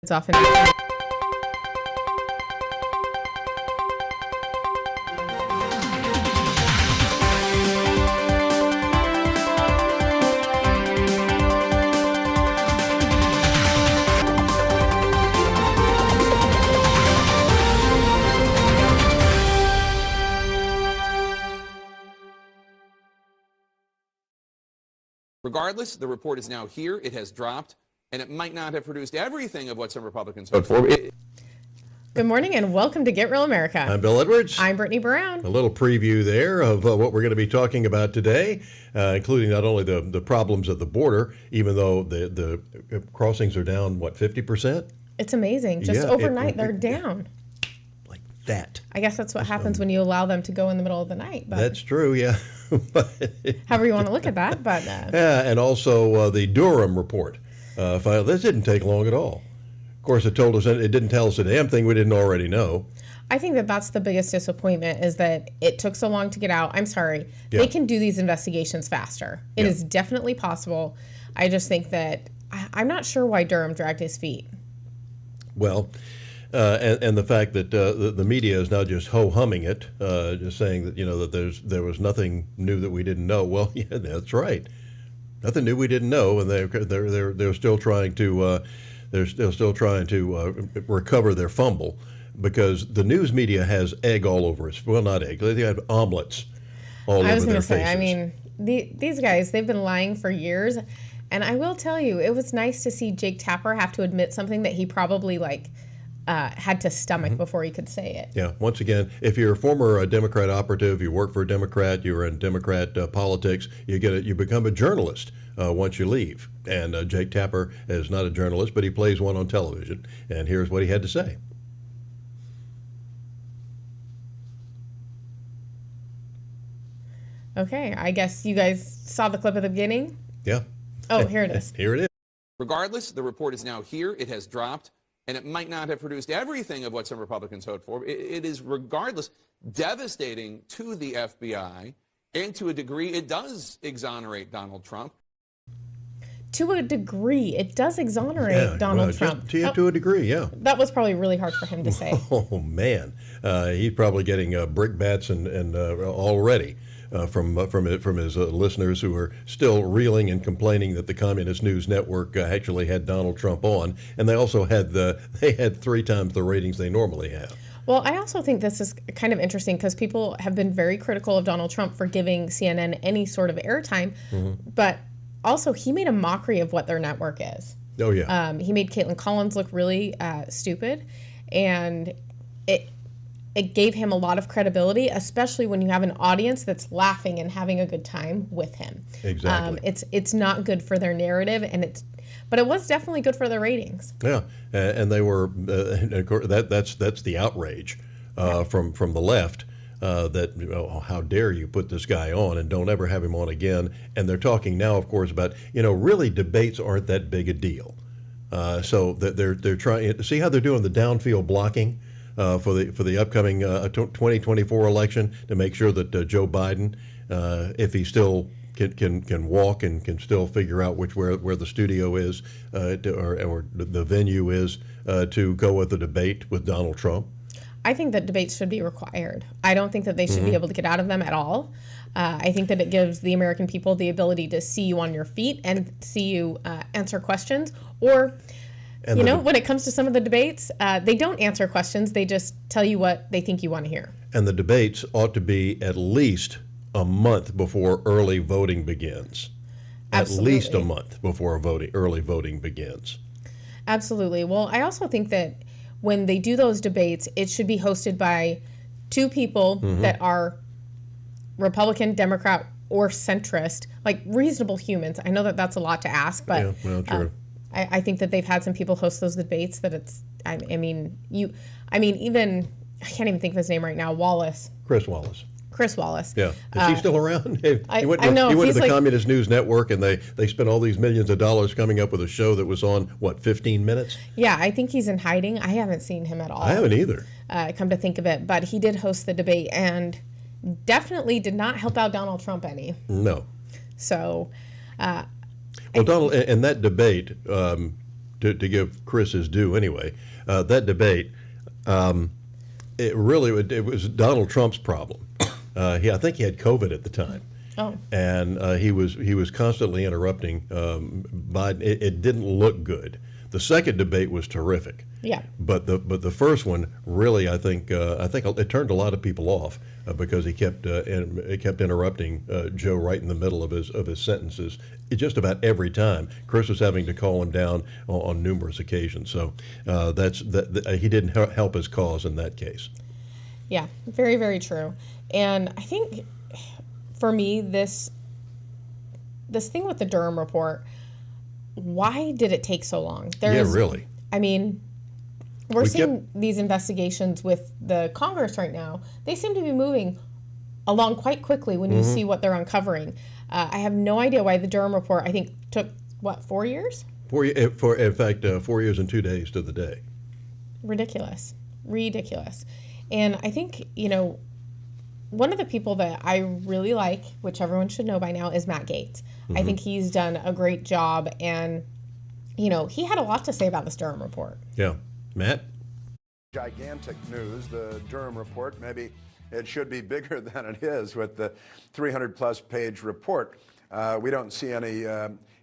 It's often. Regardless, the report is now here. It has dropped, and it might not have produced everything of what some Republicans hoped for. Good morning and welcome to Get Real America. I'm Bill Edwards. I'm Brittany Brown. A little preview there of what we're going to be talking about today, including not only the problems at the border, even though the crossings are down, what, 50%? It's amazing. Just overnight, they're down. Like that. I guess that's what happens when you allow them to go in the middle of the night. But that's true, yeah. however you want to look at that. But yeah, and also the Durham report. This didn't take long at all. Of course, it didn't tell us a damn thing we didn't already know. I think that that's the biggest disappointment is that it took so long to get out. I'm sorry. Yeah. They can do these investigations faster. It is definitely possible. I just think that I'm not sure why Durham dragged his feet. Well, and the fact that the media is now just ho-humming it, just saying that that there was nothing new that we didn't know. Well, yeah, that's right. Nothing new we didn't know, and they're still trying to recover their fumble, because the news media has egg all over us. Well, not egg. They have omelets all over their faces. I was going to say. I mean, these guys, they've been lying for years, and I will tell you, it was nice to see Jake Tapper have to admit something that he probably had to stomach before he could say it. Yeah. Once again, if you're a former Democrat operative, you work for a Democrat, you're in Democrat politics, you become a journalist once you leave. And Jake Tapper is not a journalist, but he plays one on television. And here's what he had to say. Okay. I guess you guys saw the clip at the beginning? Yeah. Oh, here it is. Here it is. Regardless, the report is now here. It has dropped, and it might not have produced everything of what some Republicans hoped for. It is, regardless, devastating to the FBI, and to a degree, it does exonerate Donald Trump. To a degree, it does exonerate Donald Trump. To a degree, yeah. That was probably really hard for him to say. Oh, man. He's probably getting brickbats and already. From his listeners who are still reeling and complaining that the Communist News Network actually had Donald Trump on, and they also had 3 times the ratings they normally have. Well, I also think this is kind of interesting because people have been very critical of Donald Trump for giving CNN any sort of airtime, but also he made a mockery of what their network is. Oh yeah. He made Caitlin Collins look really stupid, and it gave him a lot of credibility, especially when you have an audience that's laughing and having a good time with him. Exactly. It's not good for their narrative, but it was definitely good for their ratings. Yeah, and they were. And of course, that's the outrage from the left. That how dare you put this guy on and don't ever have him on again? And they're talking now, of course, about really debates aren't that big a deal. So that they're trying to see how they're doing the downfield blocking. For the upcoming 2024 election, to make sure that Joe Biden, if he still can walk and can still figure out where the studio is or the venue is, to go with the debate with Donald Trump. I think that debates should be required. I don't think that they should be able to get out of them at all. I think that it gives the American people the ability to see you on your feet and see you answer questions, or when it comes to some of the debates, they don't answer questions. They just tell you what they think you want to hear. And the debates ought to be at least a month before early voting begins. Absolutely. At least a month before early voting begins. Absolutely. Well, I also think that when they do those debates, it should be hosted by 2 people that are Republican, Democrat, or centrist, like reasonable humans. I know that that's a lot to ask, but yeah, well, true. I think that they've had some people host those debates that I can't even think of his name right now. Chris Wallace. Yeah. Is he still around? He went to the Communist News Network, and they spent all these millions of dollars coming up with a show that was on, 15 minutes? Yeah, I think he's in hiding. I haven't seen him at all. I haven't either. Come to think of it. But he did host the debate and definitely did not help out Donald Trump any. No. So... Donald, in that debate, to give Chris his due anyway. That debate, it was Donald Trump's problem. I think he had COVID at the time. Oh. And he was constantly interrupting Biden. It didn't look good. The second debate was terrific. Yeah. But the first one really, I think it turned a lot of people off because he kept interrupting Joe right in the middle of his sentences. Just about every time, Chris was having to call him down on numerous occasions. So he didn't help his cause in that case. Yeah, very, very true. And I think for me, this thing with the Durham report, why did it take so long? Really. I mean, we're seeing these investigations with the Congress right now. They seem to be moving along quite quickly when you see what they're uncovering. I have no idea why the Durham report, I think, took, 4 years? 4 years and 2 days to the day. Ridiculous. And I think, one of the people that I really like, which everyone should know by now, is Matt Gaetz. I think he's done a great job, and, he had a lot to say about this Durham report. Yeah. Matt? Gigantic news, the Durham report. Maybe it should be bigger than it is with the 300-plus page report. We don't see any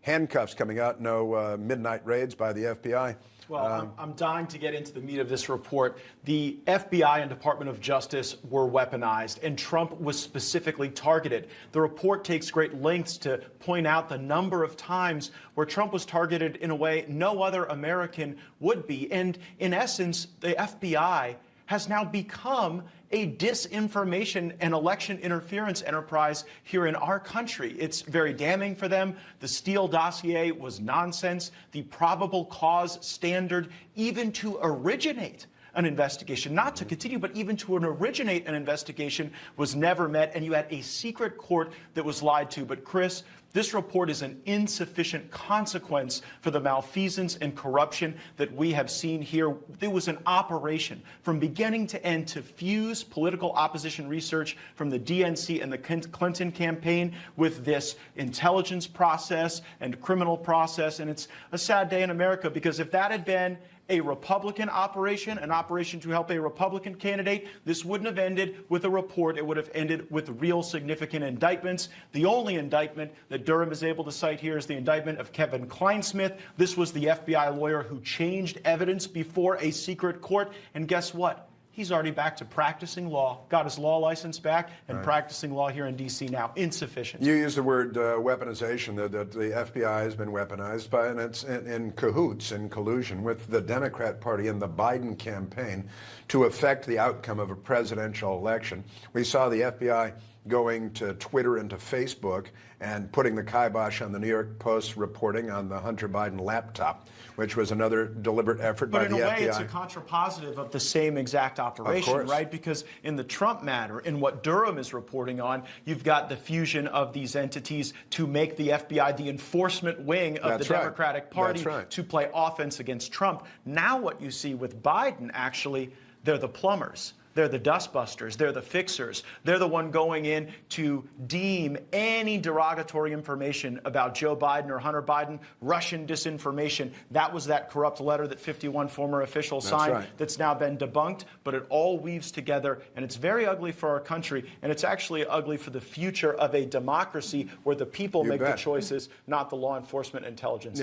handcuffs coming out, no midnight raids by the FBI. Well, I'm dying to get into the meat of this report. The FBI and Department of Justice were weaponized, and Trump was specifically targeted. The report takes great lengths to point out the number of times where Trump was targeted in a way no other American would be. And in essence, the FBI has now become a disinformation and election interference enterprise here in our country. It's very damning for them. The Steele dossier was nonsense. The probable cause standard, even to originate an investigation, not to continue, but even to originate an investigation, was never met, and you had a secret court that was lied to. But Chris, this report is an insufficient consequence for the malfeasance and corruption that we have seen here. There was an operation from beginning to end to fuse political opposition research from the DNC and the Clinton campaign with this intelligence process and criminal process. And it's a sad day in America, because if that had been a Republican operation, an operation to help a Republican candidate, this wouldn't have ended with a report. It would have ended with real significant indictments. The only indictment that Durham is able to cite here is the indictment of Kevin Kleinsmith. This was the FBI lawyer who changed evidence before a secret court. And guess what? He's already back to practicing law, got his law license back, and practicing law here in D.C. now. Insufficient. You use the word weaponization, that the FBI has been weaponized by, and it's in cahoots, in collusion with the Democrat Party and the Biden campaign to affect the outcome of a presidential election. We saw the FBI going to Twitter and to Facebook and putting the kibosh on the New York Post reporting on the Hunter Biden laptop, which was another deliberate effort by the FBI. But in a way, it's a contrapositive of the same exact operation, right? Because in the Trump matter, in what Durham is reporting on, you've got the fusion of these entities to make the FBI the enforcement wing of the Democratic Party to play offense against Trump. Now what you see with Biden, actually, they're the plumbers. They're the dustbusters. They're the fixers. They're the one going in to deem any derogatory information about Joe Biden or Hunter Biden Russian disinformation. That was that corrupt letter that 51 former officials signed that's now been debunked. But it all weaves together, and it's very ugly for our country, and it's actually ugly for the future of a democracy where the people make the choices, not the law enforcement intelligence.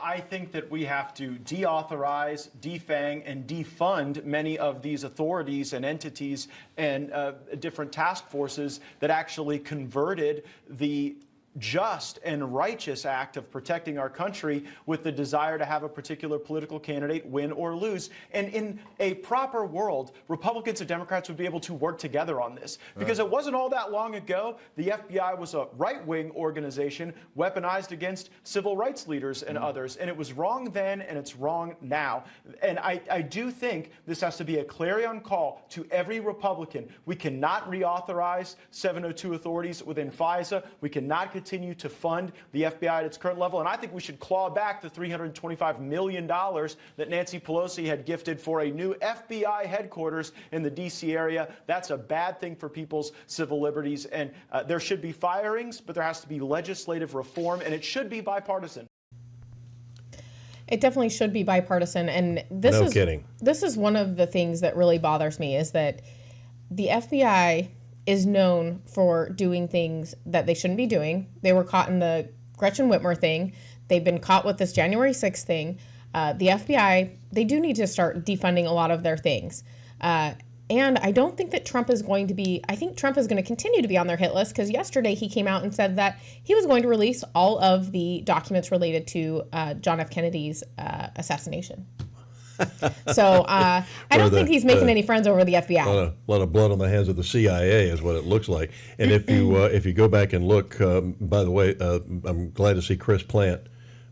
I think that we have to deauthorize, defang, and defund many of these authorities and entities and different task forces that actually converted the just and righteous act of protecting our country with the desire to have a particular political candidate win or lose. And in a proper world, Republicans and Democrats would be able to work together on this. Because it wasn't all that long ago, the FBI was a right-wing organization weaponized against civil rights leaders and others. And it was wrong then, and it's wrong now. And I do think this has to be a clarion call to every Republican. We cannot reauthorize 702 authorities within FISA. We cannot continue to fund the FBI at its current level. And I think we should claw back the $325 million that Nancy Pelosi had gifted for a new FBI headquarters in the D.C. area. That's a bad thing for people's civil liberties. And there should be firings, but there has to be legislative reform, and it should be bipartisan. It definitely should be bipartisan, and this No is kidding. This is one of the things that really bothers me is that the FBI is known for doing things that they shouldn't be doing. They were caught in the Gretchen Whitmer thing. They've been caught with this January 6th thing. The FBI, they do need to start defunding a lot of their things. And I don't think that Trump is going to be, I think Trump is going to continue to be on their hit list, because yesterday he came out and said that he was going to release all of the documents related to John F. Kennedy's assassination. So I don't think he's making any friends over the FBI. A lot of blood on the hands of the CIA is what it looks like. And if you go back and look, by the way, I'm glad to see Chris Plant,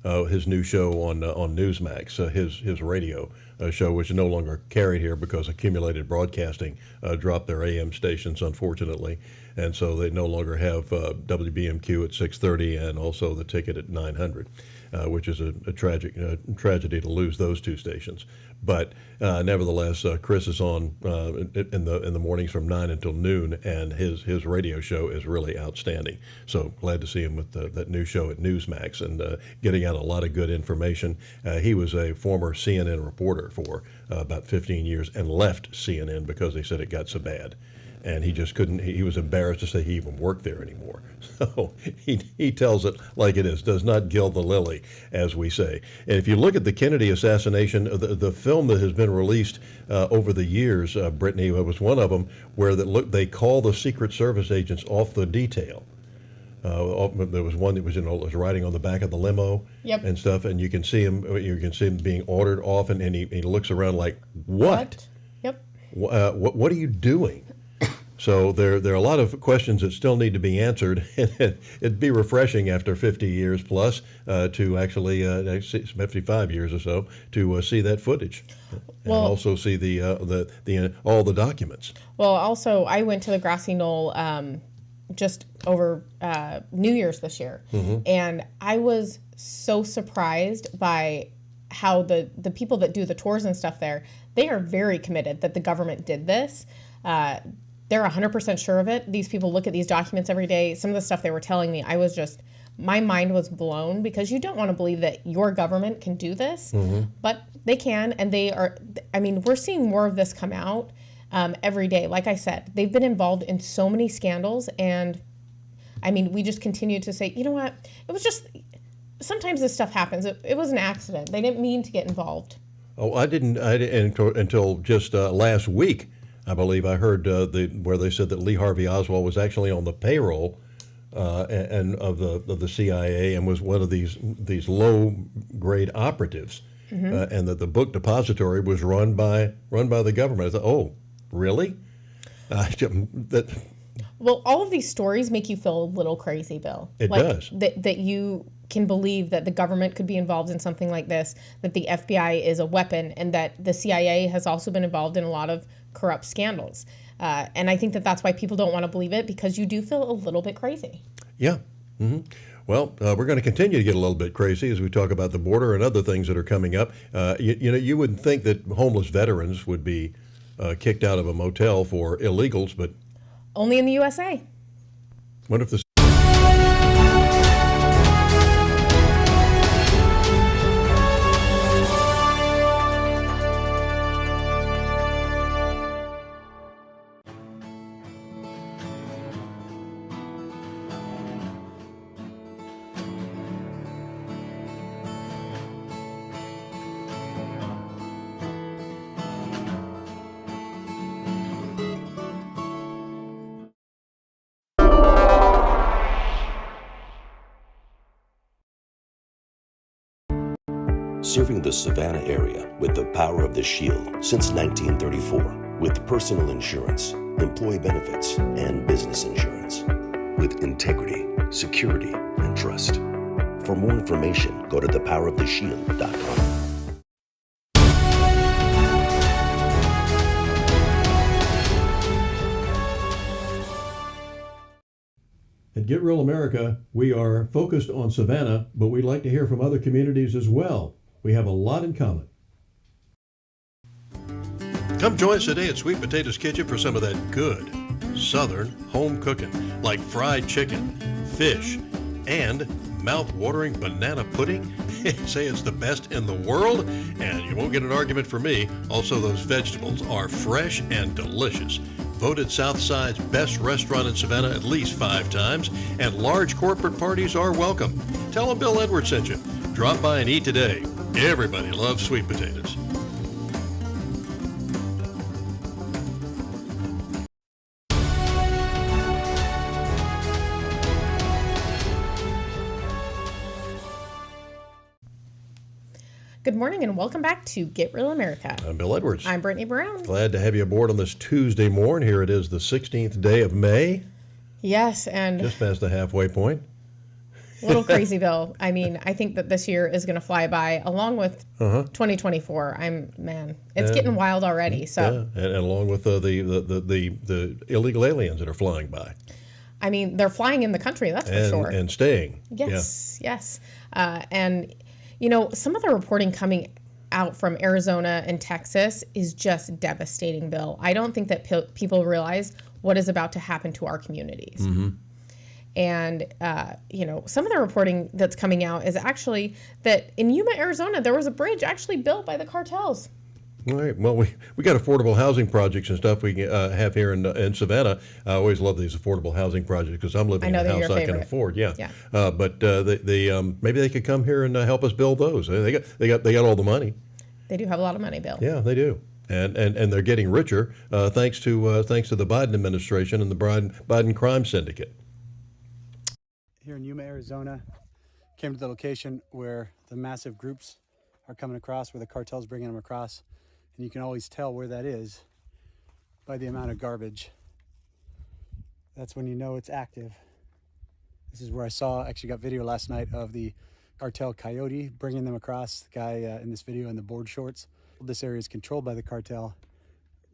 his new show on Newsmax, his radio show, which is no longer carried here because Accumulated Broadcasting dropped their AM stations, unfortunately, and so they no longer have WBMQ at 6:30 and also the Ticket at 900. Which is a tragedy to lose those two stations. But nevertheless, Chris is on in the mornings from 9 until noon, and his radio show is really outstanding. So glad to see him with that new show at Newsmax and getting out a lot of good information. He was a former CNN reporter for about 15 years and left CNN because they said it got so bad. And he just couldn't, he was embarrassed to say he even worked there anymore. So he tells it like it is, does not gild the lily, as we say. And if you look at the Kennedy assassination, the film that has been released over the years, Brittany was one of them, where they call the Secret Service agents off the detail. There was one that was riding on the back of the limo and stuff, and you can see him being ordered off, and he looks around like, what? Yep. What are you doing? So there are a lot of questions that still need to be answered. It'd be refreshing after 50 years plus to actually 55 years or so to see that footage and also see all the documents. Well, also I went to the Grassy Knoll just over New Year's this year, and I was so surprised by how the people that do the tours and stuff there, they are very committed that the government did this. They're 100% sure of it. These people look at these documents every day. Some of the stuff they were telling me, my mind was blown, because you don't want to believe that your government can do this, but they can, and they are. I mean, we're seeing more of this come out every day. Like I said, they've been involved in so many scandals, and I mean, we just continue to say, you know what? It was just, sometimes this stuff happens. It was an accident. They didn't mean to get involved. Oh, I didn't until just last week. I believe I heard where they said that Lee Harvey Oswald was actually on the payroll and of the CIA and was one of these low grade operatives, and that the book depository was run by the government. I thought, oh, really? Well, all of these stories make you feel a little crazy, Bill. It does. That you can believe that the government could be involved in something like this, that the FBI is a weapon, and that the CIA has also been involved in a lot of corrupt scandals. And I think that that's why people don't want to believe it, because you do feel a little bit crazy. Yeah. Well, we're going to continue to get a little bit crazy as we talk about the border and other things that are coming up. You wouldn't think that homeless veterans would be kicked out of a motel for illegals, but only in the USA. What if the Serving the Savannah area with the power of the Shield since 1934, with personal insurance, employee benefits, and business insurance. With integrity, security, and trust. For more information, go to thepoweroftheshield.com. At Get Real America, we are focused on Savannah, but we'd like to hear from other communities as well. We have a lot in common. Come join us today at Sweet Potato's Kitchen for some of that good Southern home cooking, like fried chicken, fish, and mouth-watering banana pudding. say it's the best in the world, and you won't get an argument from me. Also, those vegetables are fresh and delicious. Voted Southside's best restaurant in Savannah at least 5 times, and large corporate parties are welcome. Tell them Bill Edwards sent you. Drop by and eat today. Everybody loves sweet potatoes. Good morning and welcome back to Get Real America. I'm Bill Edwards. I'm Brittany Brown. Glad to have you aboard on this Tuesday morning. Here it is, the 16th day of May. Yes, and Just past the halfway point. a little crazy, Bill. I mean, I think that this year is going to fly by along with 2024. It's getting wild already. So, yeah, and along with the illegal aliens that are flying by. I mean, they're flying in the country, that's for sure. And staying. Yes, yes. And, you know, some of the reporting coming out from Arizona and Texas is just devastating, Bill. I don't think that people realize what is about to happen to our communities. Mm-hmm. And, you know, some of the reporting that's coming out is actually that in Yuma, Arizona, there was a bridge actually built by the cartels. All right. Well, we got affordable housing projects and stuff we have here in Savannah. I always love these affordable housing projects because I'm living in a house I can afford. Yeah. But maybe they could come here and help us build those. They got all the money. They do have a lot of money, Bill. Yeah, they do. And they're getting richer thanks to the Biden administration and the Biden crime syndicate. Here in Yuma, Arizona, came to the location where the massive groups are coming across, where the cartel's bringing them across. And you can always tell where that is by the amount of garbage. That's when you know it's active. This is where I actually got video last night of the cartel Coyote bringing them across. The guy in this video in the board shorts. This area is controlled by the cartel,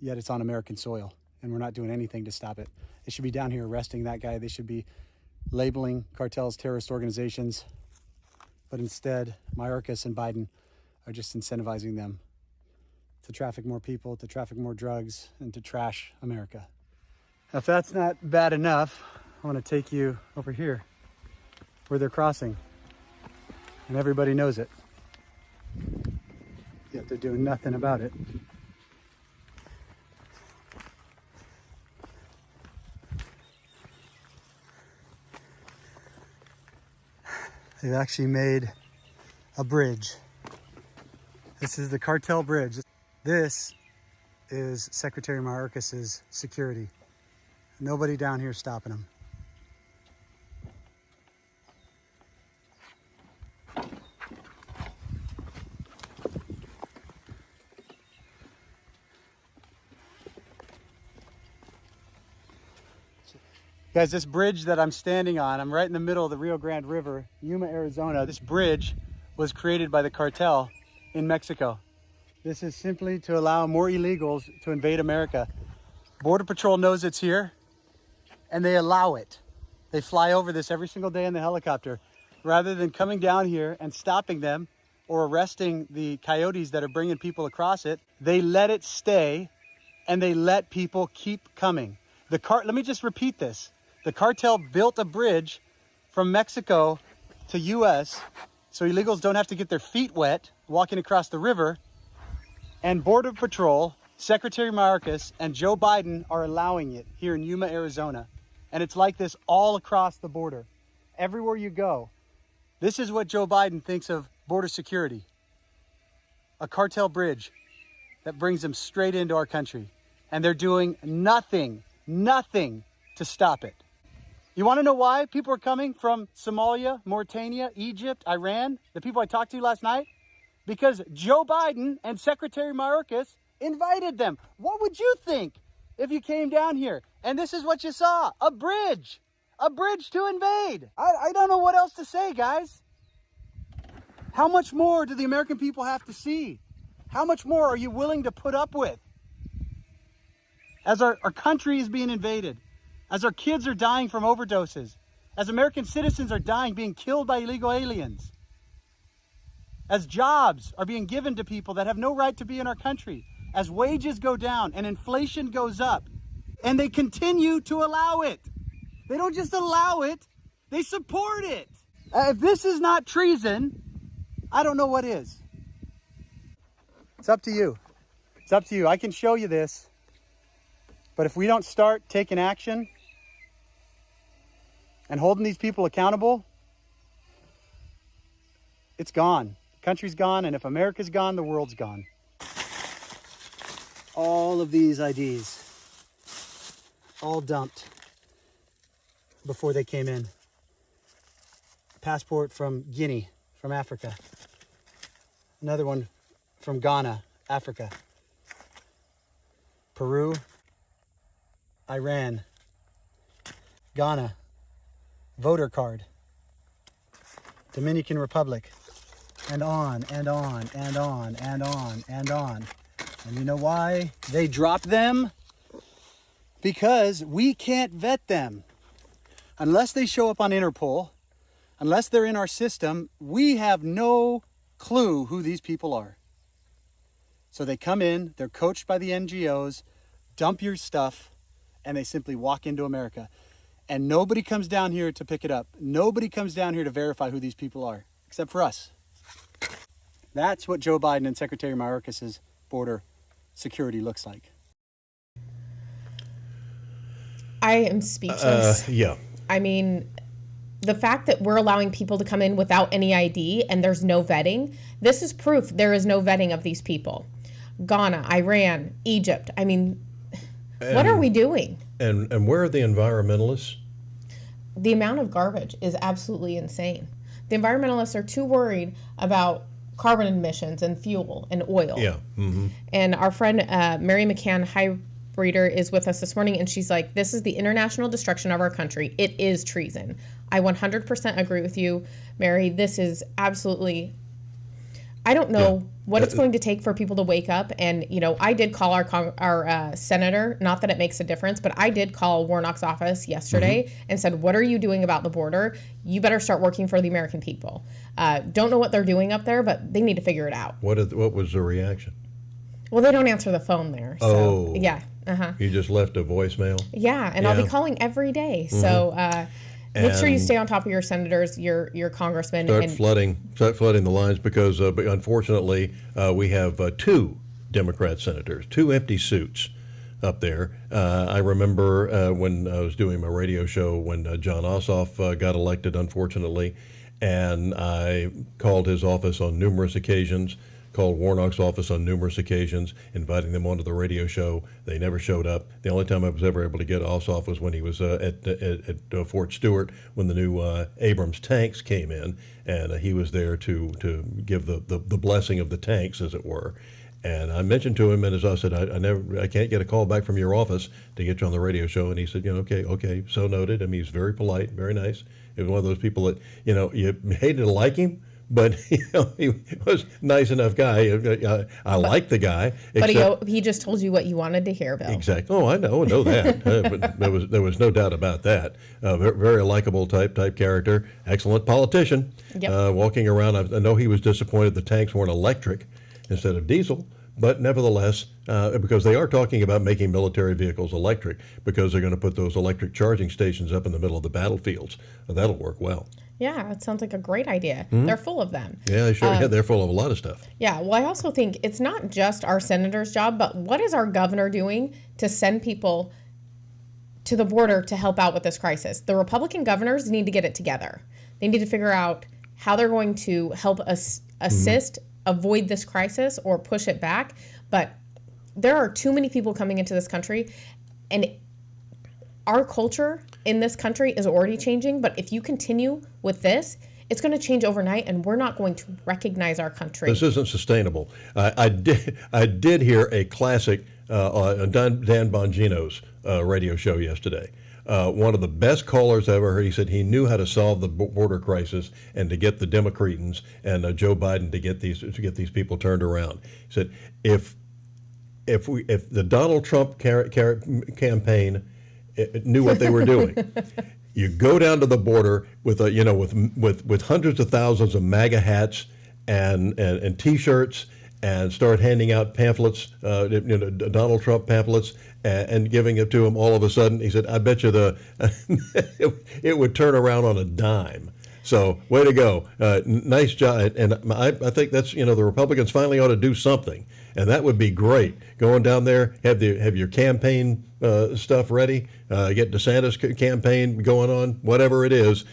yet it's on American soil, and we're not doing anything to stop it. They should be down here arresting that guy. They should be labeling cartels terrorist organizations, but instead Mayorkas and Biden are just incentivizing them to traffic more people, to traffic more drugs, and to trash America. Now, if that's not bad enough, I want to take you over here where they're crossing, and everybody knows it, yet they're doing nothing about it. They've actually made a bridge. This is the cartel bridge. This is Secretary Mayorkas' security. Nobody down here stopping him. Guys, this bridge that I'm standing on, I'm right in the middle of the Rio Grande River, Yuma, Arizona. This bridge was created by the cartel in Mexico. This is simply to allow more illegals to invade America. Border Patrol knows it's here, and they allow it. They fly over this every single day in the helicopter. Rather than coming down here and stopping them or arresting the coyotes that are bringing people across it, they let it stay, and they let people keep coming. Let me just repeat this. The cartel built a bridge from Mexico to U.S. so illegals don't have to get their feet wet walking across the river. And Border Patrol, Secretary Mayorkas, and Joe Biden are allowing it here in Yuma, Arizona. And it's like this all across the border. Everywhere you go. This is what Joe Biden thinks of border security. A cartel bridge that brings them straight into our country. And they're doing nothing to stop it. You want to know why people are coming from Somalia, Mauritania, Egypt, Iran? The people I talked to last night? Because Joe Biden and Secretary Mayorkas invited them. What would you think if you came down here and this is what you saw? A bridge to invade. I don't know what else to say, guys. How much more do the American people have to see? How much more are you willing to put up with? As our country is being invaded, as our kids are dying from overdoses, as American citizens are dying, being killed by illegal aliens, as jobs are being given to people that have no right to be in our country, as wages go down and inflation goes up, and they continue to allow it. They don't just allow it, they support it. If this is not treason, I don't know what is. It's up to you. It's up to you. I can show you this, but if we don't start taking action and holding these people accountable, it's gone. The country's gone, and if America's gone, the world's gone. All of these IDs, all dumped before they came in. Passport from Guinea, from Africa. Another one from Ghana, Africa. Peru, Iran, Ghana, voter card, Dominican Republic, and on and on and on and on and on. And you know why they drop them? Because we can't vet them. Unless they show up on Interpol, unless they're in our system, we have no clue who these people are. So they come in, they're coached by the NGOs, dump your stuff, and they simply walk into America. And nobody comes down here to pick it up. Nobody comes down here to verify who these people are, except for us. That's what Joe Biden and Secretary Mayorkas's border security looks like. I am speechless. Yeah. I mean, the fact that we're allowing people to come in without any ID and there's no vetting, this is proof there is no vetting of these people. Ghana, Iran, Egypt. I mean, what are we doing? And where are the environmentalists? The amount of garbage is absolutely insane. The environmentalists are too worried about carbon emissions and fuel and oil. Yeah. Mm-hmm. And our friend Mary McCann Highbreeder is with us this morning, and she's like, this is the international destruction of our country. It is treason. I 100% agree with you, Mary. This is absolutely, I don't know what it's going to take for people to wake up. And, you know, I did call our senator, not that it makes a difference, but I did call Warnock's office yesterday and said, what are you doing about the border? You better start working for the American people. Don't know what they're doing up there, but they need to figure it out. What was the reaction? Well, they don't answer the phone there. So, Oh. yeah. You just left a voicemail? Yeah, and I'll be calling every day. So make sure you And stay on top of your senators, your congressmen. Start flooding the lines because unfortunately we have two Democrat senators, two empty suits up there. I remember when I was doing my radio show when John Ossoff got elected, unfortunately, and I called his office on numerous occasions, called Warnock's office on numerous occasions, inviting them onto the radio show. They never showed up. The only time I was ever able to get Ossoff was when he was at Fort Stewart when the new Abrams tanks came in, and he was there to give the blessing of the tanks, as it were. And I mentioned to him, and as I said, I can't get a call back from your office to get you on the radio show. And he said, okay, so noted. I mean, he's very polite, very nice. He was one of those people that, you hated to like him, but he was a nice enough guy. I like the guy. But he just told you what you wanted to hear, Bill. Exactly. Oh, I know that. But there was no doubt about that. Very likable type character. Excellent politician. Yep. Walking around, I know he was disappointed the tanks weren't electric instead of diesel. But nevertheless, because they are talking about making military vehicles electric, because they're going to put those electric charging stations up in the middle of the battlefields. That'll work well. Yeah, it sounds like a great idea. They're full of them. Yeah, sure. They're full of a lot of stuff. Yeah, well, I also think it's not just our senator's job, but what is our governor doing to send people to the border to help out with this crisis? The Republican governors need to get it together. They need to figure out how they're going to help us assist, avoid this crisis, or push it back. But there are too many people coming into this country, and our culture in this country is already changing, but if you continue with this, it's going to change overnight, and we're not going to recognize our country. This isn't sustainable. I did hear a classic on Dan Bongino's radio show yesterday. One of the best callers I ever heard. He said he knew how to solve the border crisis and to get the Democretans and Joe Biden to get these people turned around. He said if the Donald Trump campaign knew what they were doing. You go down to the border with with hundreds of thousands of MAGA hats and T-shirts and start handing out pamphlets, Donald Trump pamphlets, and giving it to them. All of a sudden, he said, "I bet you it would turn around on a dime." So, way to go. Nice job. And I think that's, the Republicans finally ought to do something. And that would be great. Going down there, have your campaign stuff ready, get DeSantis campaign going on, whatever it is,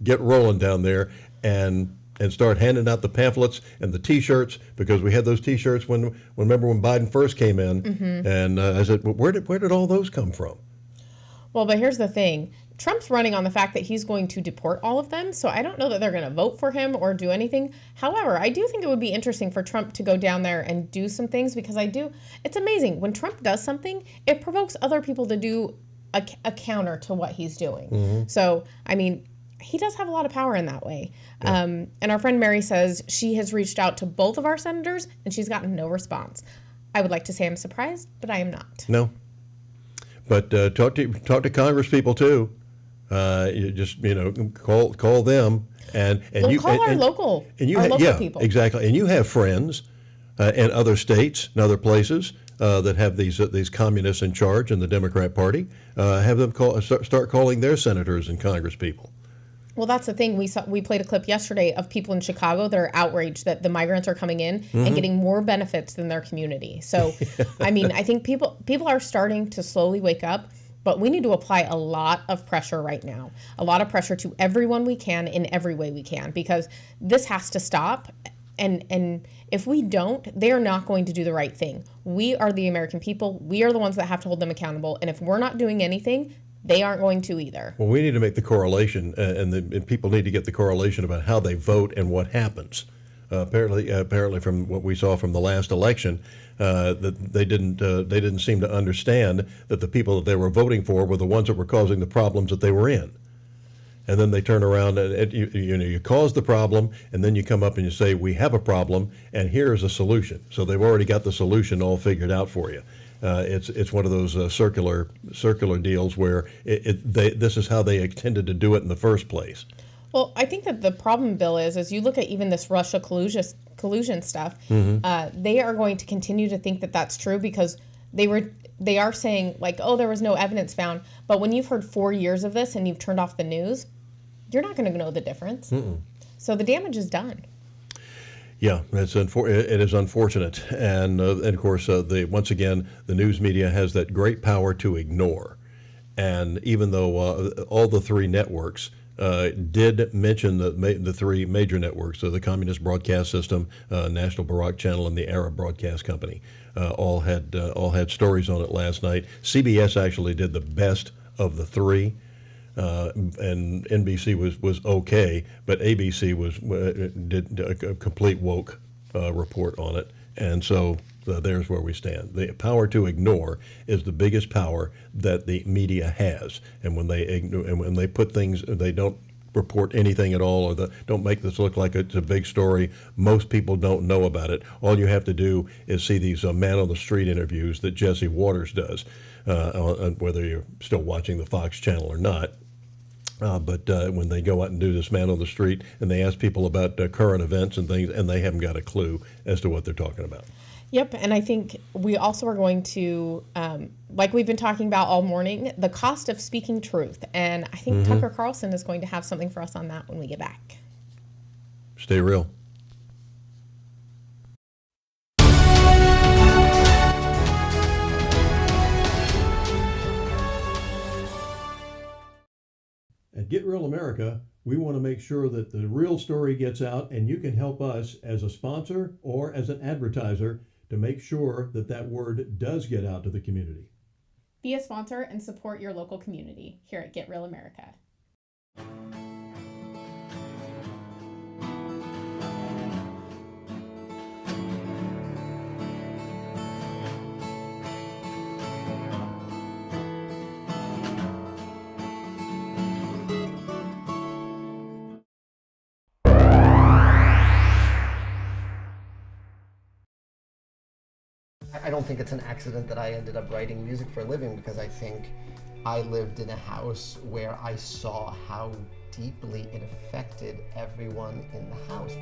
get rolling down there and start handing out the pamphlets and the T-shirts, because we had those T-shirts remember when Biden first came in, and I said, well, where did all those come from? Well, but here's the thing. Trump's running on the fact that he's going to deport all of them, so I don't know that they're going to vote for him or do anything. However, I do think it would be interesting for Trump to go down there and do some things, because it's amazing. When Trump does something, it provokes other people to do a counter to what he's doing. So, I mean, he does have a lot of power in that way. Yeah. And our friend Mary says she has reached out to both of our senators and she's gotten no response. I would like to say I'm surprised, but I am not. No. But talk to Congress people too. You just call them and you call our local people. Exactly. And you have friends in other states and other places that have these communists in charge in the Democrat Party. Have them start calling their senators and Congress people. Well, that's the thing. We played a clip yesterday of people in Chicago that are outraged that the migrants are coming in and getting more benefits than their community. So, I mean, I think people are starting to slowly wake up, but we need to apply a lot of pressure right now, a lot of pressure to everyone we can in every way we can, because this has to stop. And if we don't, they are not going to do the right thing. We are the American people. We are the ones that have to hold them accountable. And if we're not doing anything, they aren't going to either. Well, we need to make the correlation, and people need to get the correlation about how they vote and what happens. Apparently, from what we saw from the last election, that they didn't seem to understand that the people that they were voting for were the ones that were causing the problems that they were in. And then they turn around and you cause the problem, and then you come up and you say, we have a problem, and here's a solution. So they've already got the solution all figured out for you. It's one of those circular deals where this is how they intended to do it in the first place. Well, I think that the problem, Bill, is you look at even this Russia collusion stuff, they are going to continue to think that that's true, because they are saying, like, oh, there was no evidence found. But when you've heard 4 years of this and you've turned off the news, you're not going to know the difference. So the damage is done. Yeah, it is unfortunate, and of course, once again, the news media has that great power to ignore. And even though all the three networks did mention the three major networks, so the Communist Broadcast System, National Barak Channel, and the Arab Broadcast Company, all had stories on it last night. CBS actually did the best of the three. And NBC was okay, but ABC did a complete woke report on it, and so there's where we stand. The power to ignore is the biggest power that the media has, and when they put things, they don't report anything at all, or don't make this look like it's a big story. Most people don't know about it. All you have to do is see these man on the street interviews that Jesse Waters does, whether you're still watching the Fox channel or not. But when they go out and do this man on the street and they ask people about current events and things, and they haven't got a clue as to what they're talking about. Yep, and I think we also are going to, like we've been talking about all morning, the cost of speaking truth. And I think Tucker Carlson is going to have something for us on that when we get back. Stay real. At Get Real America, we want to make sure that the real story gets out, and you can help us as a sponsor or as an advertiser to make sure that word does get out to the community. Be a sponsor and support your local community here at Get Real America. I don't think it's an accident that I ended up writing music for a living, because I think I lived in a house where I saw how deeply it affected everyone in the house.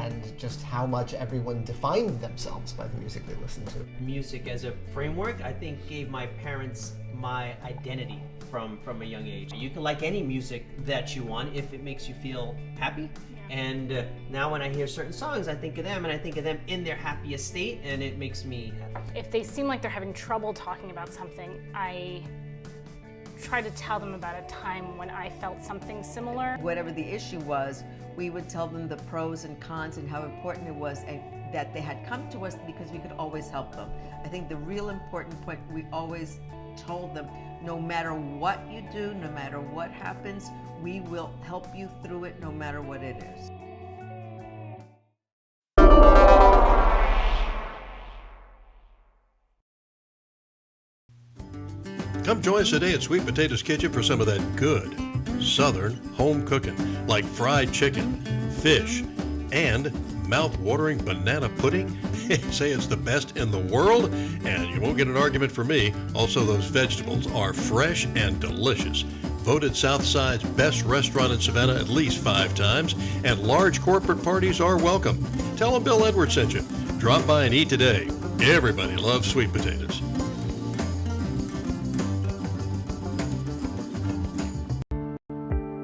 and just how much everyone defined themselves by the music they listened to. Music as a framework, I think, gave my parents my identity from a young age. You can like any music that you want if it makes you feel happy. And now when I hear certain songs, I think of them, and I think of them in their happiest state, and it makes me happy. If they seem like they're having trouble talking about something, I try to tell them about a time when I felt something similar. Whatever the issue was, we would tell them the pros and cons and how important it was that they had come to us because we could always help them. I think the real important point, we always told them, no matter what you do, no matter what happens, we will help you through it no matter what it is. Come join us today at Sweet Potatoes Kitchen for some of that good Southern home cooking, like fried chicken, fish, and mouth-watering banana pudding. Say it's the best in the world, and you won't get an argument from me. Also, those vegetables are fresh and delicious. Voted Southside's best restaurant in Savannah at least 5 times, and large corporate parties are welcome. Tell them Bill Edwards sent you. Drop by and eat today. Everybody loves sweet potatoes.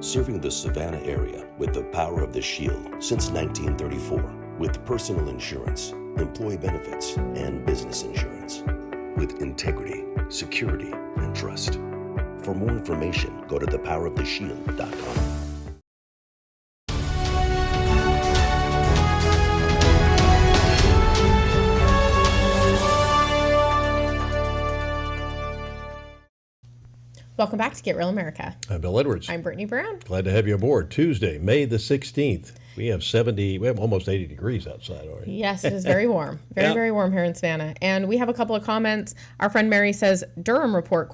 Serving the Savannah area with the power of the Shield since 1934, with personal insurance, employee benefits, and business insurance, with integrity, security, and trust. For more information, go to thepoweroftheshield.com. Welcome back to Get Real America. I'm Bill Edwards. I'm Brittany Brown. Glad to have you aboard. Tuesday, May the 16th. We have almost 80 degrees outside already. Yes, it is very warm. Very warm here in Savannah. And we have a couple of comments. Our friend Mary says, Durham report, ?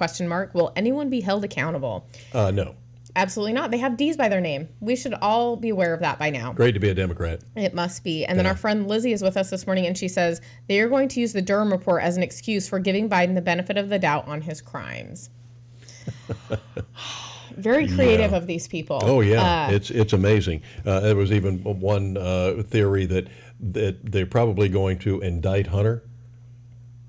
Will anyone be held accountable? No. Absolutely not. They have D's by their name. We should all be aware of that by now. Great to be a Democrat. It must be. And then our friend Lizzie is with us this morning, and she says they are going to use the Durham report as an excuse for giving Biden the benefit of the doubt on his crimes. Very creative of these people. Oh yeah, it's amazing. There was even one theory that they're probably going to indict Hunter,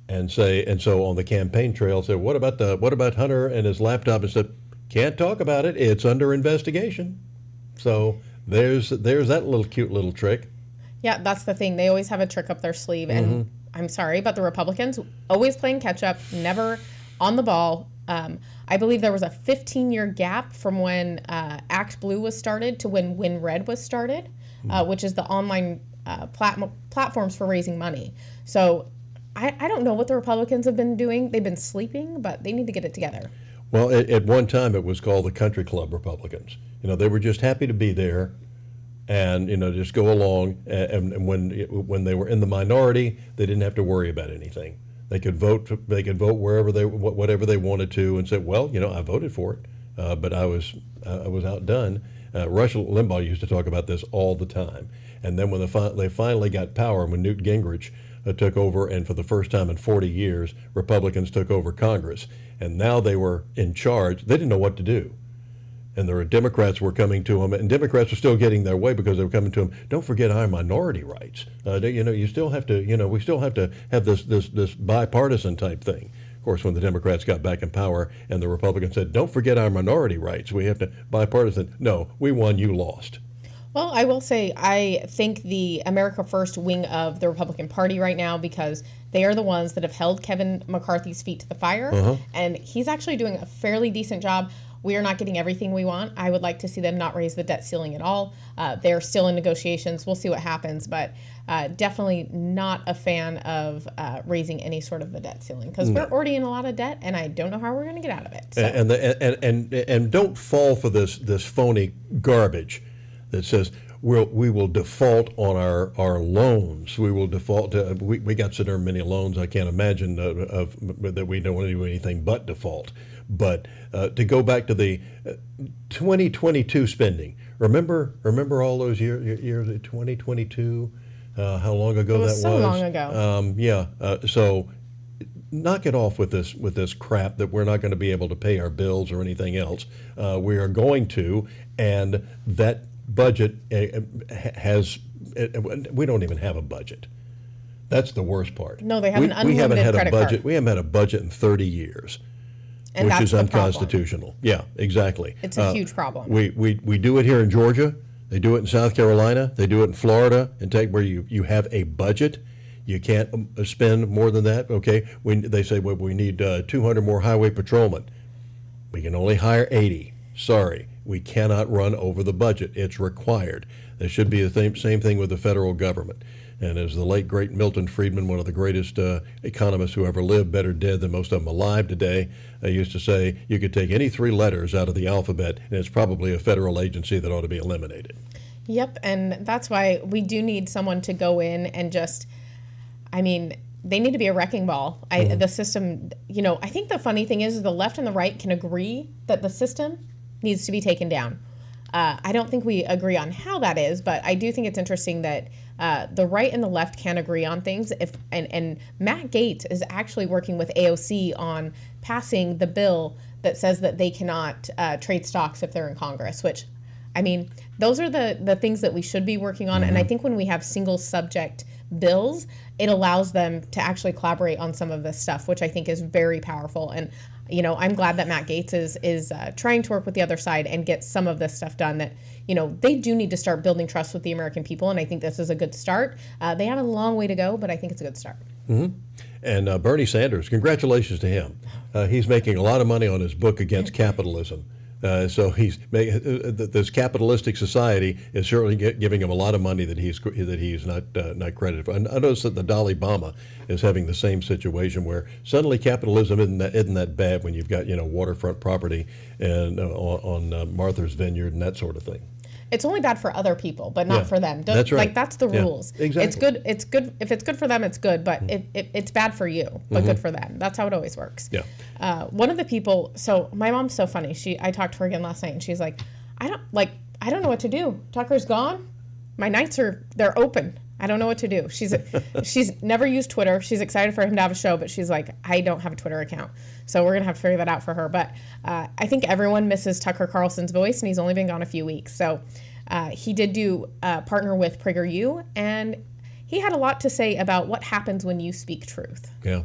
and so on the campaign trail say, what about Hunter and his laptop? And said, can't talk about it. It's under investigation. So there's that cute little trick. Yeah, that's the thing. They always have a trick up their sleeve, and I'm sorry, but the Republicans always playing catch up, never on the ball. I believe there was a 15-year gap from when Act Blue was started to when Win Red was started, which is the online platforms for raising money. So I don't know what the Republicans have been doing. They've been sleeping, but they need to get it together. Well, at one time it was called the Country Club Republicans. They were just happy to be there and, just go along. And when they were in the minority, they didn't have to worry about anything. They could vote. They could vote whatever they wanted to, and say, "Well, I voted for it, but I was outdone." Rush Limbaugh used to talk about this all the time. And then when they finally got power, when Newt Gingrich took over, and for the first time in 40 years, Republicans took over Congress, and now they were in charge. They didn't know what to do. And there were Democrats were coming to them, and Democrats were still getting their way because they were coming to them. Don't forget our minority rights. You still have to, we still have to have this bipartisan type thing. Of course, when the Democrats got back in power, and the Republicans said, "Don't forget our minority rights. We have to bipartisan." No, we won. You lost. Well, I will say I think the America First wing of the Republican Party right now, because they are the ones that have held Kevin McCarthy's feet to the fire, and he's actually doing a fairly decent job. We are not getting everything we want. I would like to see them not raise the debt ceiling at all. They're still in negotiations. We'll see what happens, but definitely not a fan of raising any sort of the debt ceiling because we're already in a lot of debt, and I don't know how we're going to get out of it. So. And don't fall for this phony garbage that says we will default on our loans. We will default. We got so many loans. I can't imagine that we don't want to do anything but default. But to go back to the 2022 spending, remember all those years of 2022, how long ago that was? So long ago. So knock it off with this crap that we're not going to be able to pay our bills or anything else. We are going to, and that budget has we don't even have a budget. That's the worst part. No, they have an we haven't unlimited had a credit budget. card. We haven't had a budget in 30 years, And which that's is the problem. unconstitutional. Yeah, exactly. It's a huge problem. We do it here in Georgia. They do it in South Carolina. They do it in Florida. And where you have a budget, you can't spend more than that. Okay, they say, well, we need 200 more highway patrolmen. We can only hire 80. Sorry, we cannot run over the budget. It's required. There should be the same thing with the federal government. And as the late, great Milton Friedman, one of the greatest economists who ever lived, better dead than most of them alive today, used to say, you could take any 3 letters out of the alphabet, and it's probably a federal agency that ought to be eliminated. Yep, and that's why we do need someone to go in and just, I mean, they need to be a wrecking ball. The system, I think the funny thing is the left and the right can agree that the system needs to be taken down. I don't think we agree on how that is, but I do think it's interesting that the right and the left can agree on things. And Matt Gaetz is actually working with AOC on passing the bill that says that they cannot trade stocks if they're in Congress, which, I mean, those are the things that we should be working on. And I think when we have single subject bills, it allows them to actually collaborate on some of this stuff, which I think is very powerful. And I'm glad that Matt Gaetz is trying to work with the other side and get some of this stuff done that, they do need to start building trust with the American people. And I think this is a good start. They have a long way to go, but I think it's a good start. Mm-hmm. And Bernie Sanders, congratulations to him. He's making a lot of money on his book against capitalism. So this capitalistic society is certainly giving him a lot of money that he's not credited for. And I noticed that the Dalai Lama is having the same situation where suddenly capitalism isn't that bad when you've got waterfront property and on Martha's Vineyard and that sort of thing. It's only bad for other people, but not for them. That's right. Like, that's the rules. Exactly. It's good. If it's good for them, it's good. But it's bad for you, but good for them. That's how it always works. Yeah. One of the people. So my mom's so funny. I talked to her again last night, and she's like, I don't know what to do. Tucker's gone. My nights they're open. I don't know what to do. She's never used Twitter. She's excited for him to have a show, but she's like, I don't have a Twitter account. So we're going to have to figure that out for her. But I think everyone misses Tucker Carlson's voice, and he's only been gone a few weeks. So he did do partner with PragerU, and he had a lot to say about what happens when you speak truth. Yeah.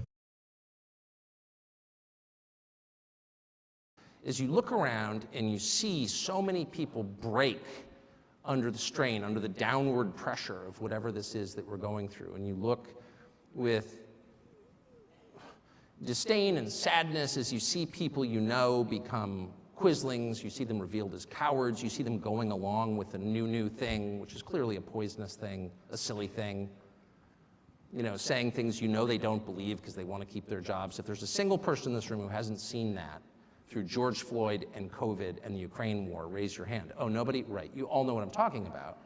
As you look around and you see so many people break under the strain, under the downward pressure of whatever this is that we're going through, and you look with disdain and sadness as you see people become quislings, you see them revealed as cowards, you see them going along with a new thing, which is clearly a poisonous thing, a silly thing, saying things they don't believe because they want to keep their jobs. If there's a single person in this room who hasn't seen that through George Floyd and COVID and the Ukraine war, raise your hand. Oh, nobody? Right. You all know what I'm talking about.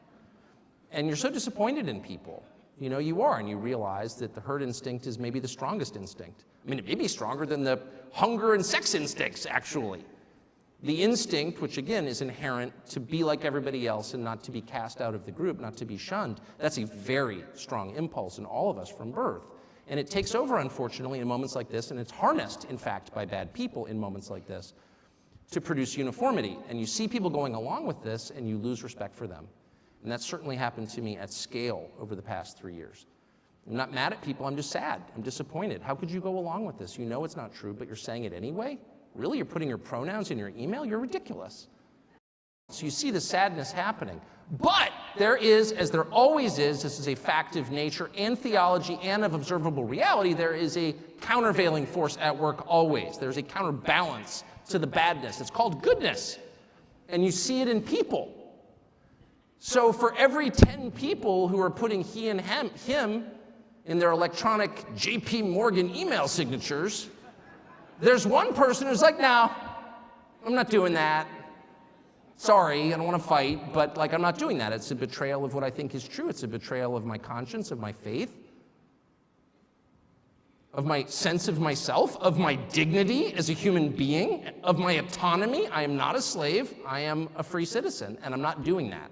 And you're so disappointed in people. You are, and you realize that the herd instinct is maybe the strongest instinct. I mean, it may be stronger than the hunger and sex instincts, actually. The instinct, which again is inherent to be like everybody else and not to be cast out of the group, not to be shunned, that's a very strong impulse in all of us from birth. And it takes over, unfortunately, in moments like this, and it's harnessed, in fact, by bad people in moments like this, to produce uniformity. And you see people going along with this, and you lose respect for them. And that's certainly happened to me at scale over the past 3 years. I'm not mad at people, I'm just sad. I'm disappointed. How could you go along with this? You know it's not true, but you're saying it anyway? Really? You're putting your pronouns in your email? You're ridiculous. So you see the sadness happening. But there is, as there always is, this is a fact of nature and theology and of observable reality, there is a countervailing force at work always. There's a counterbalance to the badness. It's called goodness. And you see it in people. So for every 10 people who are putting he and him in their electronic JP Morgan email signatures, there's one person who's like, no, I'm not doing that. Sorry, I don't want to fight, but I'm not doing that. It's a betrayal of what I think is true. It's a betrayal of my conscience, of my faith, of my sense of myself, of my dignity as a human being, of my autonomy. I am not a slave. I am a free citizen, and I'm not doing that.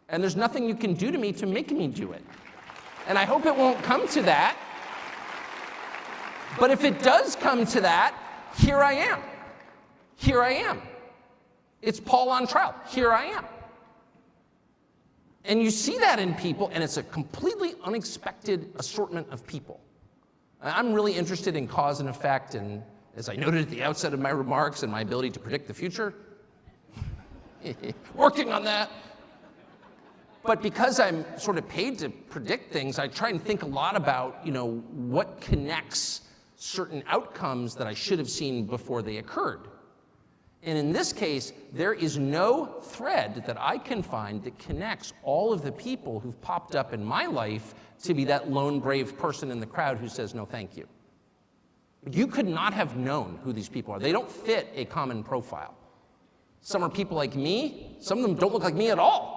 And there's nothing you can do to me to make me do it. And I hope it won't come to that. But if it does come to that, here I am. Here I am. It's Paul on trial. Here I am. And you see that in people, and it's a completely unexpected assortment of people. I'm really interested in cause and effect, and as I noted at the outset of my remarks and my ability to predict the future, working on that. But because I'm sort of paid to predict things, I try and think a lot about, what connects certain outcomes that I should have seen before they occurred. And in this case, there is no thread that I can find that connects all of the people who've popped up in my life to be that lone brave person in the crowd who says, no, thank you. You could not have known who these people are. They don't fit a common profile. Some are people like me. Some of them don't look like me at all.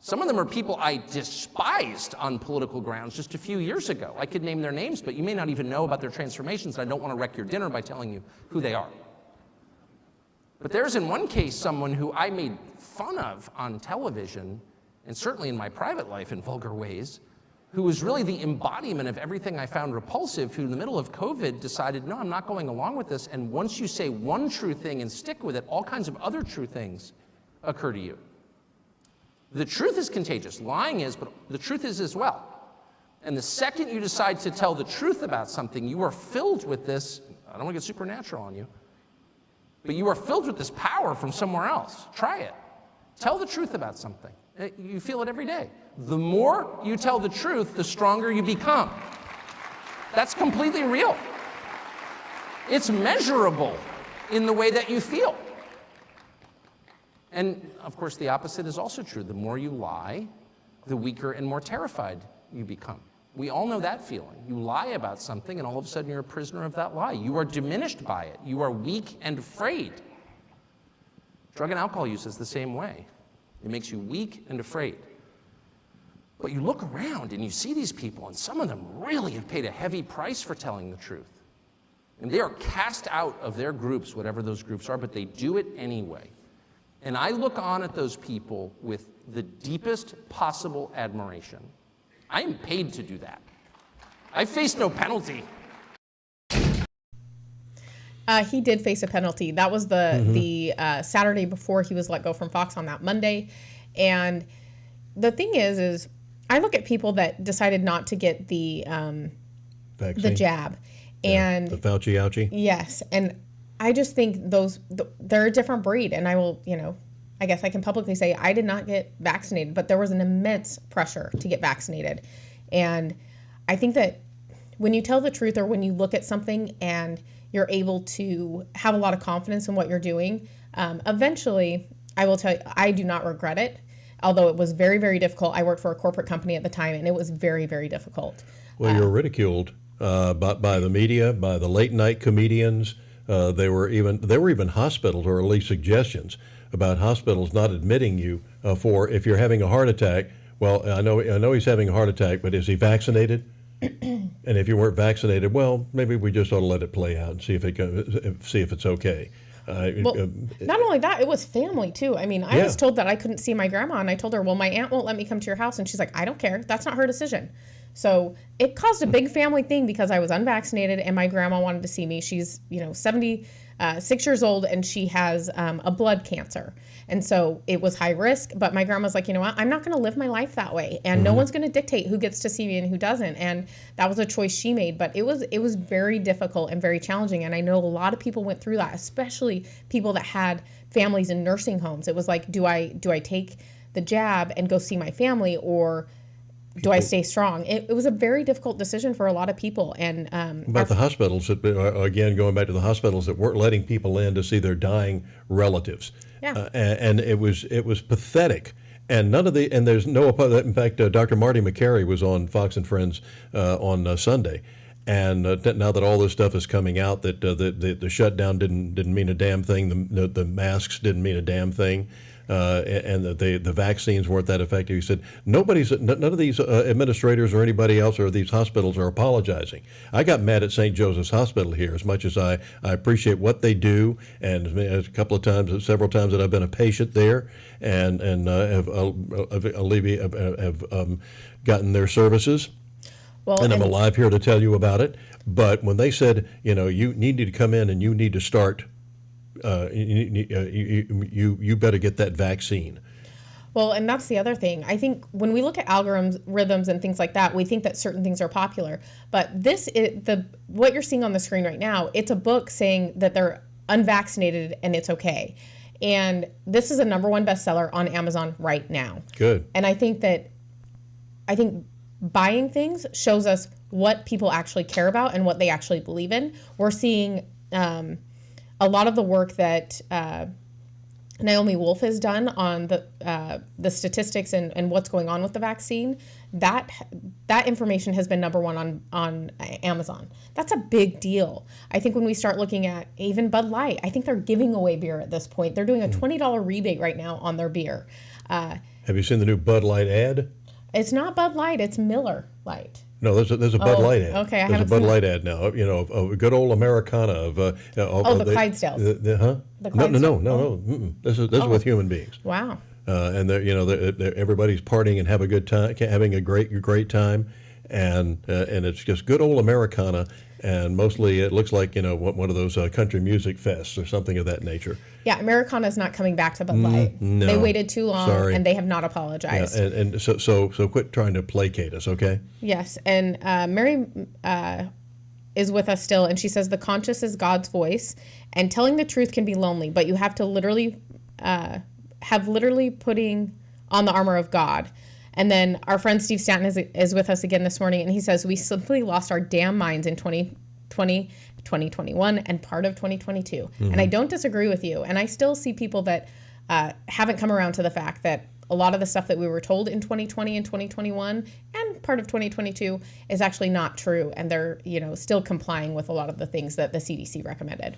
Some of them are people I despised on political grounds just a few years ago. I could name their names, but you may not even know about their transformations, and I don't want to wreck your dinner by telling you who they are. But there's in one case someone who I made fun of on television, and certainly in my private life in vulgar ways, who was really the embodiment of everything I found repulsive, who in the middle of COVID decided, no, I'm not going along with this, and once you say one true thing and stick with it, all kinds of other true things occur to you. The truth is contagious. Lying is, but the truth is as well. And the second you decide to tell the truth about something, you are filled with this, I don't want to get supernatural on you, but you are filled with this power from somewhere else. Try it. Tell the truth about something. You feel it every day. The more you tell the truth, the stronger you become. That's completely real. It's measurable in the way that you feel. And of course, the opposite is also true. The more you lie, the weaker and more terrified you become. We all know that feeling. You lie about something, and all of a sudden you're a prisoner of that lie. You are diminished by it. You are weak and afraid. Drug and alcohol use is the same way. It makes you weak and afraid. But you look around and you see these people, and some of them really have paid a heavy price for telling the truth. And they are cast out of their groups, whatever those groups are, but they do it anyway. And I look on at those people with the deepest possible admiration. I am paid to do that. I face no penalty. He did face a penalty. That was the Saturday before he was let go from Fox on that Monday. And the thing is I look at people that decided not to get the jab. And the Fauci ouchie? Yes. And I just think they're a different breed. And I will, I guess I can publicly say I did not get vaccinated, but there was an immense pressure to get vaccinated. And I think that when you tell the truth, or when you look at something and you're able to have a lot of confidence in what you're doing, eventually, I will tell you, I do not regret it. Although it was very, very difficult. I worked for a corporate company at the time, and it was very, very difficult. Well, you were ridiculed by the media, by the late night comedians. There were even hospitals, or at least suggestions about hospitals not admitting you for if you're having a heart attack. Well, I know he's having a heart attack, but is he vaccinated? And if you weren't vaccinated, well, maybe we just ought to let it play out and see if it's okay. Not only that, it was family too. I mean, I was told that I couldn't see my grandma, and I told her, well, my aunt won't let me come to your house. And she's like, I don't care. That's not her decision. So it caused a big family thing because I was unvaccinated and my grandma wanted to see me. She's, 76 years old, and she has a blood cancer. And so it was high risk, but my grandma's like, you know what, I'm not going to live my life that way. And no one's going to dictate who gets to see me and who doesn't. And that was a choice she made, but it was very difficult and very challenging. And I know a lot of people went through that, especially people that had families in nursing homes. It was like, do I take the jab and go see my family, or do I stay strong? It was a very difficult decision for a lot of people. And about the hospitals, again, going back to the hospitals that weren't letting people in to see their dying relatives. Yeah. And it was pathetic. And there's no, in fact, Dr. Marty McCary was on Fox and Friends on Sunday. And now that all this stuff is coming out, that the shutdown didn't mean a damn thing, the masks didn't mean a damn thing, and the vaccines weren't that effective. He said none of these administrators or anybody else or these hospitals are apologizing. I got mad at St. Joseph's Hospital here, as much as I appreciate what they do, and several times that I've been a patient there, and have gotten their services. Well, and I'm alive here to tell you about it. But when they said, you need to come in and you need to start, you better get that vaccine. Well, and that's the other thing. I think when we look at algorithms and things like that, we think that certain things are popular. But what you're seeing on the screen right now, it's a book saying that they're unvaccinated and it's okay. And this is a #1 bestseller on Amazon right now. Good. And I think buying things shows us what people actually care about and what they actually believe in. We're seeing a lot of the work that Naomi Wolf has done on the statistics and what's going on with the vaccine. That information has been #1 on Amazon. That's a big deal. I think when we start looking at even Bud Light, I think they're giving away beer at this point. They're doing a $20 rebate right now on their beer. Have you seen the new Bud Light ad? It's not Bud Light, it's Miller Light. No, there's a Bud Light ad. Okay, there's a Bud Light ad now. A good old Americana of. The Clydesdales. The No. This is with human beings. Wow. And everybody's partying and having a great time, and it's just good old Americana, and mostly it looks like one of those country music fests or something of that nature. Yeah, Americana's not coming back to Bud Light. No. They waited too long, Sorry. and they have not apologized. Yeah, and so quit trying to placate us, okay? Yes, and Mary is with us still, and she says the conscious is God's voice, and telling the truth can be lonely, but you have to literally putting on the armor of God. And then our friend Steve Stanton is with us again this morning, and he says we simply lost our damn minds in 2020, 2021, and part of 2022. Mm-hmm. And I don't disagree with you. And I still see people that haven't come around to the fact that a lot of the stuff that we were told in 2020 and 2021 and part of 2022 is actually not true. And they're, still complying with a lot of the things that the CDC recommended,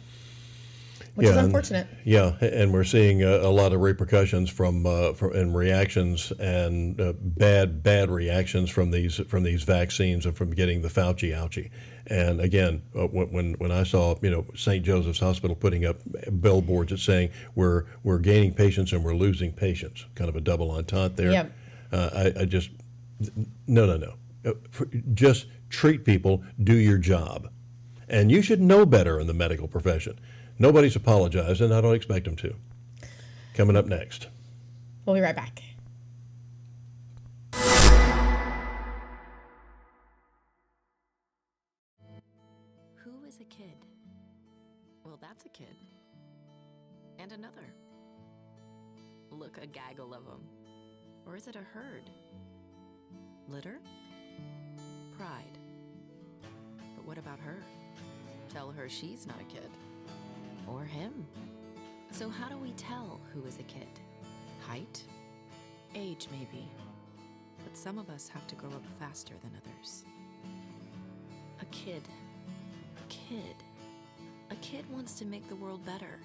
which is unfortunate. And we're seeing a lot of repercussions and reactions and bad reactions from these vaccines and from getting the Fauci ouchie. And again, when I saw St. Joseph's Hospital putting up billboards that saying we're gaining patients and we're losing patients, kind of a double entente there. Yep. I just no. Just treat people, do your job, and you should know better in the medical profession. Nobody's apologized, and I don't expect them to. Coming up next. We'll be right back. Who is a kid? Well, that's a kid. And another. Look, a gaggle of them. Or is it a herd? Litter? Pride. But what about her? Tell her she's not a kid. Or him. So how do we tell who is a kid? Height? Age, maybe. But some of us have to grow up faster than others. A kid. A kid. A kid wants to make the world better.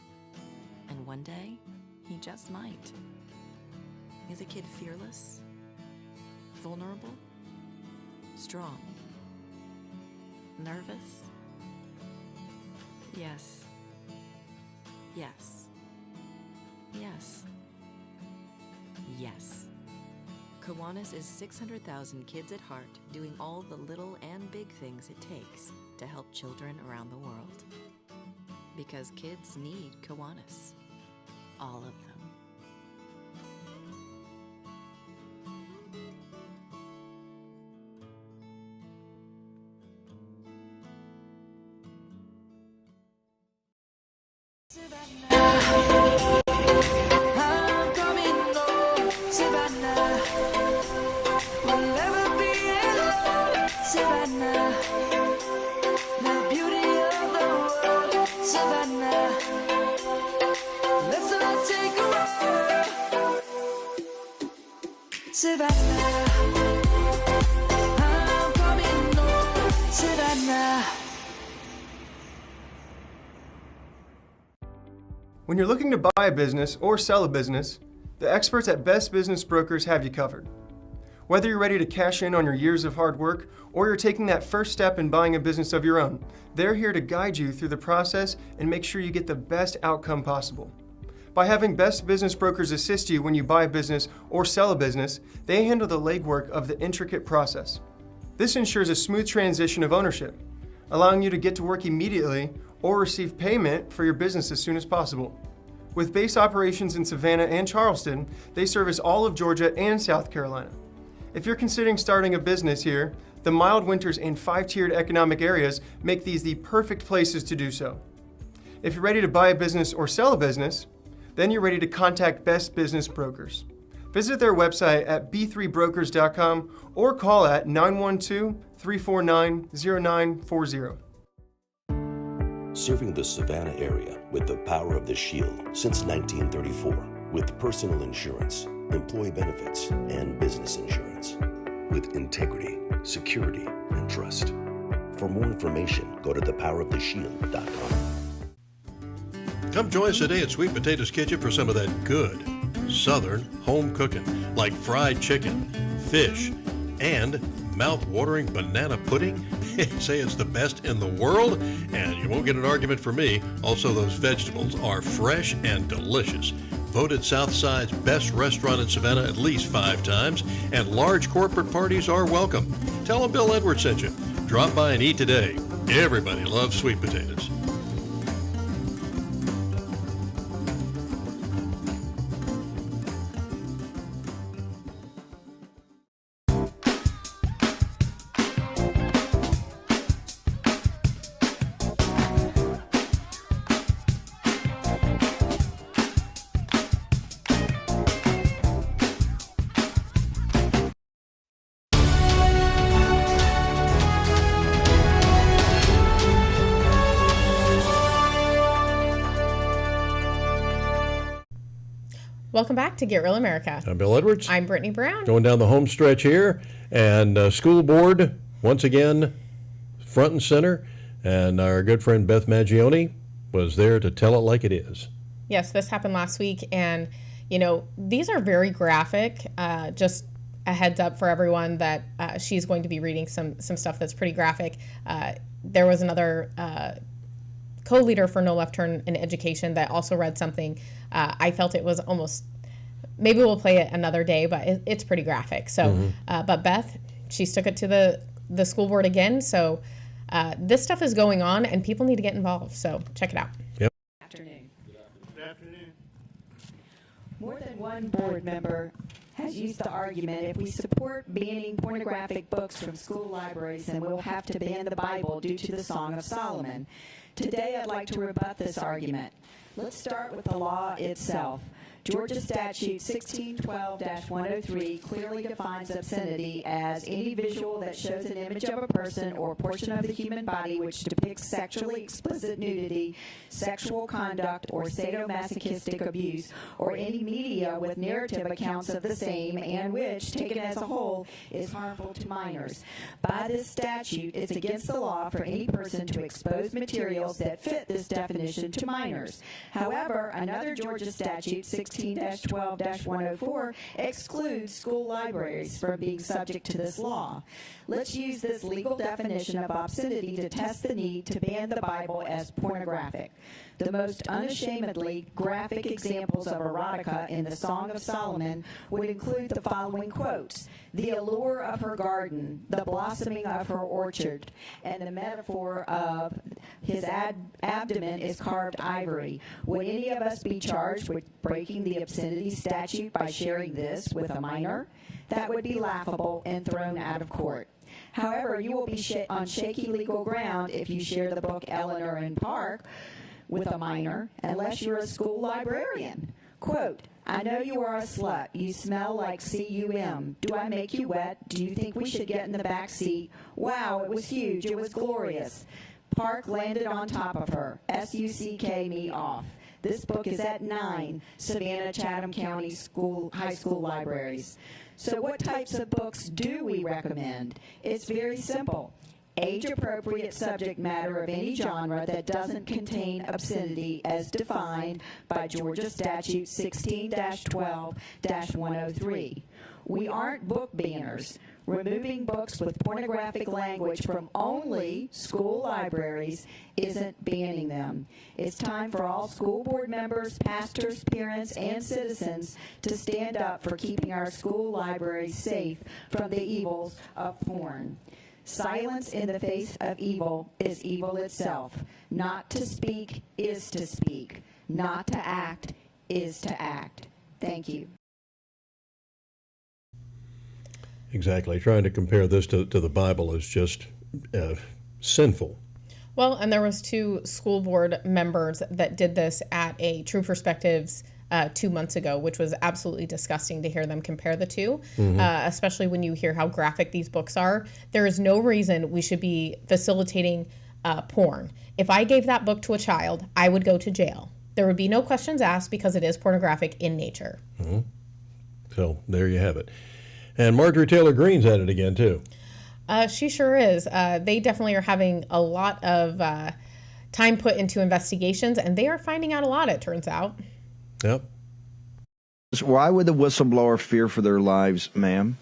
And one day, he just might. Is a kid fearless? Vulnerable? Strong? Nervous? Yes. Yes. Yes. Yes. Kiwanis is 600,000 kids at heart doing all the little and big things it takes to help children around the world. Because kids need Kiwanis. All of them. When you're looking to buy a business or sell a business, the experts at Best Business Brokers have you covered. Whether you're ready to cash in on your years of hard work or you're taking that first step in buying a business of your own, they're here to guide you through the process and make sure you get the best outcome possible. By having Best Business Brokers assist you when you buy a business or sell a business, they handle the legwork of the intricate process. This ensures a smooth transition of ownership, allowing you to get to work immediately or receive payment for your business as soon as possible. With base operations in Savannah and Charleston, they service all of Georgia and South Carolina. If you're considering starting a business here, the mild winters and 5-tiered economic areas make these the perfect places to do so. If you're ready to buy a business or sell a business, then you're ready to contact Best Business Brokers. Visit their website at b3brokers.com or call at 912-349-0940. Serving the Savannah area with the power of the Shield since 1934, with personal insurance, employee benefits, and business insurance. With integrity, security, and trust. For more information, go to thepoweroftheshield.com. Come join us today at Sweet Potatoes Kitchen for some of that good Southern home cooking, like fried chicken, fish, and mouth-watering banana pudding. Say it's the best in the world, and you won't get an argument from me. Also, those vegetables are fresh and delicious. Voted Southside's best restaurant in Savannah at least 5 times, and large corporate parties are welcome. Tell them Bill Edwards sent you. Drop by and eat today. Everybody loves sweet potatoes. Welcome back to Get Real America. I'm Bill Edwards. I'm Brittany Brown. Going down the home stretch here, and school board, once again, front and center, and our good friend Beth Maggioni was there to tell it like it is. Yes, this happened last week, and, you know, these are very graphic. Just a heads up for everyone that she's going to be reading some stuff that's pretty graphic. There was another co-leader for No Left Turn in Education that also read something. I felt it was almost, maybe we'll play it another day, but it's pretty graphic. So, but Beth, she took it to the school board again. So this stuff is going on and people need to get involved. So check it out. Yep. Afternoon. Good afternoon. More than one board member has used the argument if we support banning pornographic books from school libraries, then we'll have to ban the Bible due to the Song of Solomon. Today, I'd like to rebut this argument. Let's start with the law itself. Georgia Statute 1612-103 clearly defines obscenity as any visual that shows an image of a person or portion of the human body which depicts sexually explicit nudity, sexual conduct, or sadomasochistic abuse, or any media with narrative accounts of the same and which, taken as a whole, is harmful to minors. By this statute, it's against the law for any person to expose materials that fit this definition to minors. However, another Georgia statute, 16-12-104, excludes school libraries from being subject to this law. Let's use this legal definition of obscenity to test the need to ban the Bible as pornographic. The most unashamedly graphic examples of erotica in the Song of Solomon would include the following quotes: the allure of her garden, the blossoming of her orchard, and the metaphor of his abdomen is carved ivory. Would any of us be charged with breaking the obscenity statute by sharing this with a minor? That would be laughable and thrown out of court. However, you will be on shaky legal ground if you share the book Eleanor and Park with a minor, unless you're a school librarian. Quote, I know you are a slut. You smell like cum. Do I make you wet? Do you think we should get in the back seat? Wow, it was huge. It was glorious. Park landed on top of her. S-U-C-K me off. This book is at 9 Savannah Chatham County high school libraries. So what types of books do we recommend? It's very simple. Age-appropriate subject matter of any genre that doesn't contain obscenity as defined by Georgia Statute 16-12-103. We aren't book banners. Removing books with pornographic language from only school libraries isn't banning them. It's time for all school board members, pastors, parents, and citizens to stand up for keeping our school libraries safe from the evils of porn. Silence in the face of evil is evil itself. Not to speak is to speak. Not to act is to act. Thank you. Exactly. Trying to compare this to the Bible is just sinful. Well, and there was 2 school board members that did this at a True Perspectives 2 months ago, which was absolutely disgusting to hear them compare the two, especially when you hear how graphic these books are. There is no reason we should be facilitating porn. If I gave that book to a child, I would go to jail. There would be no questions asked because it is pornographic in nature. So there you have it. And Marjorie Taylor Greene's at it again, too. She sure is. They definitely are having a lot of time put into investigations, and they are finding out a lot, it turns out. Yep. Why would the whistleblower fear for their lives, ma'am?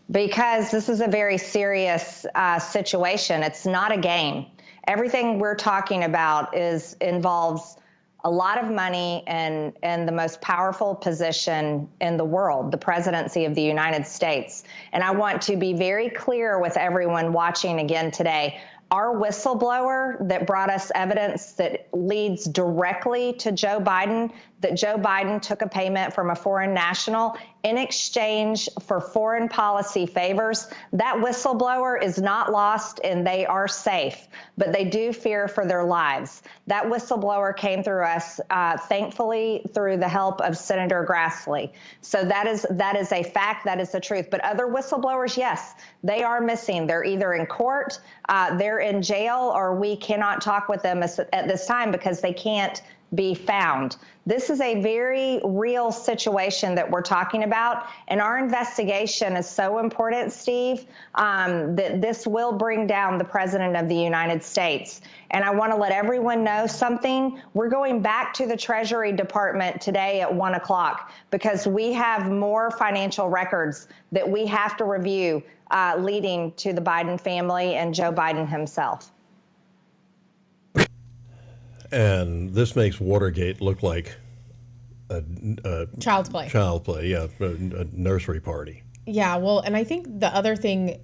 Because this is a very serious situation. It's not a game. Everything we're talking about involves a lot of money and the most powerful position in the world, the presidency of the United States. And I want to be very clear with everyone watching again today. Our whistleblower that brought us evidence that leads directly to Joe Biden, that Joe Biden took a payment from a foreign national in exchange for foreign policy favors, that whistleblower is not lost and they are safe, but they do fear for their lives. That whistleblower came through us, thankfully, through the help of Senator Grassley. So that is a fact, that is the truth. But other whistleblowers, yes, they are missing. They're either in court, they're in jail, or we cannot talk with them at this time because they can't be found. This is a very real situation that we're talking about, and our investigation is so important, Steve, that this will bring down the President of the United States. And I want to let everyone know something. We're going back to the Treasury Department today at 1 o'clock because we have more financial records that we have to review leading to the Biden family and Joe Biden himself. And this makes Watergate look like a Child's play. Child play, yeah, a nursery party. Yeah, well, and I think the other thing,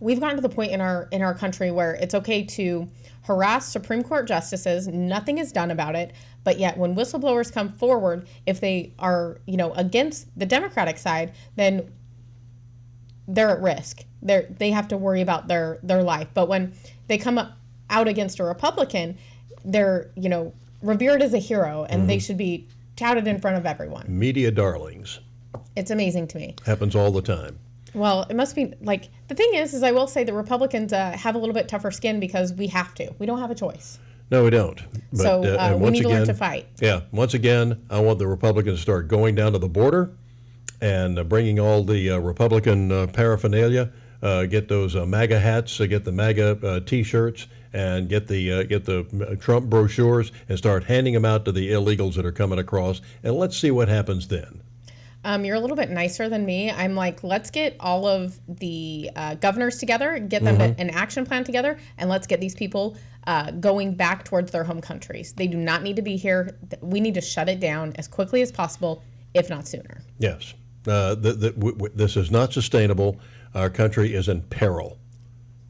we've gotten to the point in our country where it's okay to harass Supreme Court justices, nothing is done about it, but yet when whistleblowers come forward, if they are, against the Democratic side, then they're at risk. They have to worry about their life. But when they come out against a Republican, they're, revered as a hero, and they should be touted in front of everyone. Media darlings. It's amazing to me. Happens all the time. Well, it must be the thing is I will say the Republicans have a little bit tougher skin because we have to. We don't have a choice. No, we don't. But, so we need to learn to fight. Yeah. Once again, I want the Republicans to start going down to the border and bringing all the Republican paraphernalia. Get those MAGA hats, get the MAGA T-shirts, and get the Trump brochures and start handing them out to the illegals that are coming across. And let's see what happens then. You're a little bit nicer than me. I'm like, let's get all of the governors together, get them an action plan together, and let's get these people going back towards their home countries. They do not need to be here. We need to shut it down as quickly as possible, if not sooner. Yes. This is not sustainable. Our country is in peril.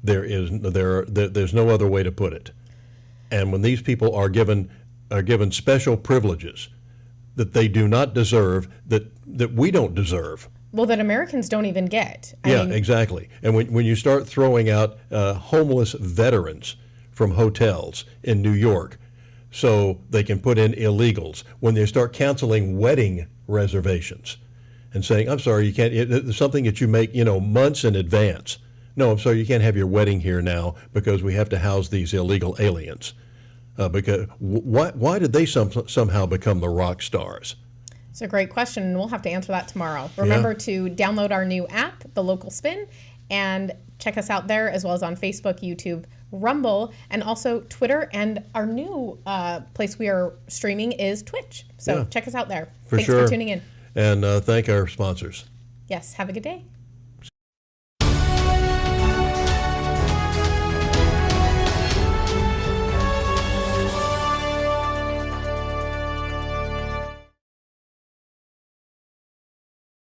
There's no other way to put it. And when these people are given special privileges that they do not deserve, that we don't deserve. Well, that Americans don't even get. I mean, exactly. And when you start throwing out homeless veterans from hotels in New York so they can put in illegals, when they start canceling wedding reservations and saying, I'm sorry, you can't, it's something that you make, months in advance. No, I'm sorry, you can't have your wedding here now because we have to house these illegal aliens. Because why did they somehow become the rock stars? It's a great question, and we'll have to answer that tomorrow. Remember to download our new app, The Local Spin, and check us out there, as well as on Facebook, YouTube, Rumble, and also Twitter. And our new place we are streaming is Twitch. So check us out there. Thanks for tuning in. And thank our sponsors. Yes, have a good day.